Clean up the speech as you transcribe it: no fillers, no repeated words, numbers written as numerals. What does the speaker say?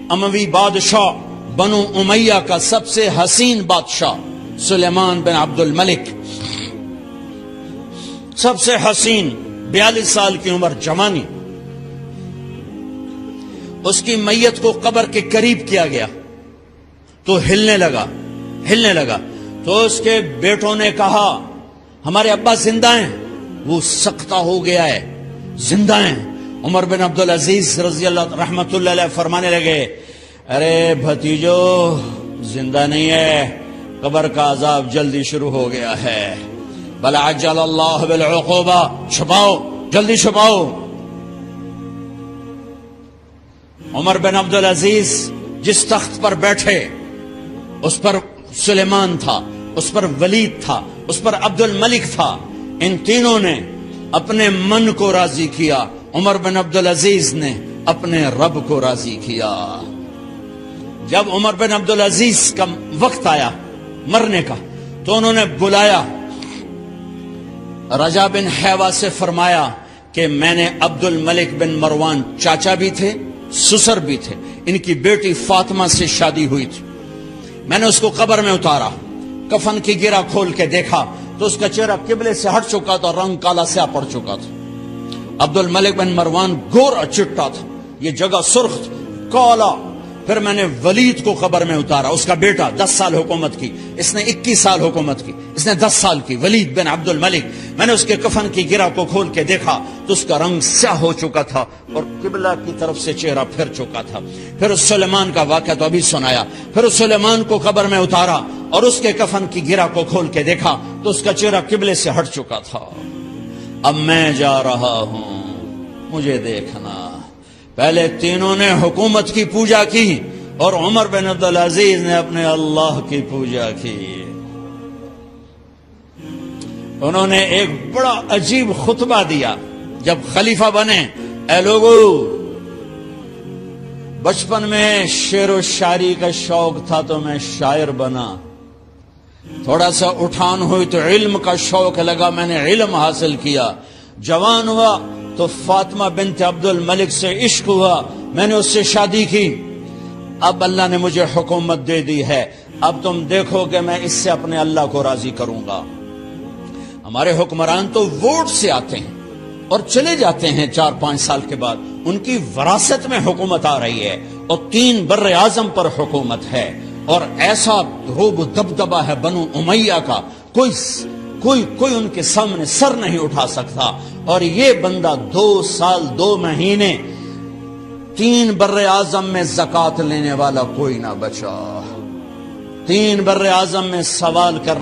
اموی بادشاہ بنو امیہ کا سب سے حسین بادشاہ سلیمان بن عبد الملک، سب سے حسین، 42 سال کی عمر، جوانی، اس کی میت کو قبر کے قریب کیا گیا تو ہلنے لگا تو اس کے بیٹوں نے کہا ہمارے ابا زندہ ہیں، وہ سکتہ ہو گیا ہے، زندہ ہیں۔ عمر بن عبدالعزیز رضی اللہ رحمت اللہ علیہ فرمانے لگے ارے بھتیجو زندہ نہیں ہے، قبر کا عذاب جلدی شروع ہو گیا ہے، بل عجل اللہ بالعقوبہ، چھپاؤ، جلدی چھپاؤ۔ عمر بن عبدالعزیز جس تخت پر بیٹھے اس پر سلیمان تھا، اس پر ولید تھا، اس پر عبد الملک تھا، ان تینوں نے اپنے من کو راضی کیا، عمر بن عبدالعزیز نے اپنے رب کو راضی کیا۔ جب عمر بن عبدالعزیز کا وقت آیا مرنے کا تو انہوں نے بلایا رجا بن حیوہ سے، فرمایا کہ میں نے عبد الملک بن مروان، چاچا بھی تھے سسر بھی تھے، ان کی بیٹی فاطمہ سے شادی ہوئی تھی، میں نے اس کو قبر میں اتارا، کفن کی گرہ کھول کے دیکھا تو اس کا چہرہ قبلے سے ہٹ چکا تھا، رنگ کالا سیاہ پڑ چکا تھا۔ عبد الملک بن مروان گورا چٹا تھا، یہ جگہ سرخ تھی، کالا۔ پھر میں نے ولید کو قبر میں اتارا، اس کا بیٹا، 10 سال حکومت کی، اس نے 21 سال حکومت کی، اس نے 10 سال کی، ولید بن عبد الملک۔ میں نے اس کے کفن کی گرہ کو کھول کے دیکھا تو اس کا رنگ سیاہ ہو چکا تھا اور قبلہ کی طرف سے چہرہ پھر چکا تھا۔ پھر اس سلیمان کا واقعہ تو ابھی سنایا، پھر اس سلیمان کو قبر میں اتارا اور اس کے کفن کی گرہ کو کھول کے دیکھا تو اس کا چہرہ قبلے سے ہٹ چکا تھا۔ اب میں جا رہا ہوں، مجھے دیکھنا۔ پہلے تینوں نے حکومت کی پوجا کی اور عمر بن عبدالعزیز نے اپنے اللہ کی پوجا کی۔ انہوں نے ایک بڑا عجیب خطبہ دیا جب خلیفہ بنے، اے لوگو، بچپن میں شعر و شاعری کا شوق تھا تو میں شاعر بنا، تھوڑا سا اٹھان ہوئی تو علم کا شوق لگا، میں نے علم حاصل کیا، جوان ہوا تو فاطمہ بنت عبد الملک سے عشق ہوا، میں نے اس سے شادی کی، اب اللہ نے مجھے حکومت دے دی ہے، اب تم دیکھو کہ میں اس سے اپنے اللہ کو راضی کروں گا۔ ہمارے حکمران تو ووٹ سے آتے ہیں اور چلے جاتے ہیں 4-5 سال کے بعد، ان کی وراثت میں حکومت آ رہی ہے اور 3 بر اعظم پر حکومت ہے، اور ایسا روب دبدبا ہے بنو امیہ کا، کوئی ان کے سامنے سر نہیں اٹھا سکتا، اور یہ بندہ 2 سال 2 مہینے 3 بر اعظم میں زکوٰۃ لینے والا کوئی نہ بچا، 3 بر اعظم میں سوال کر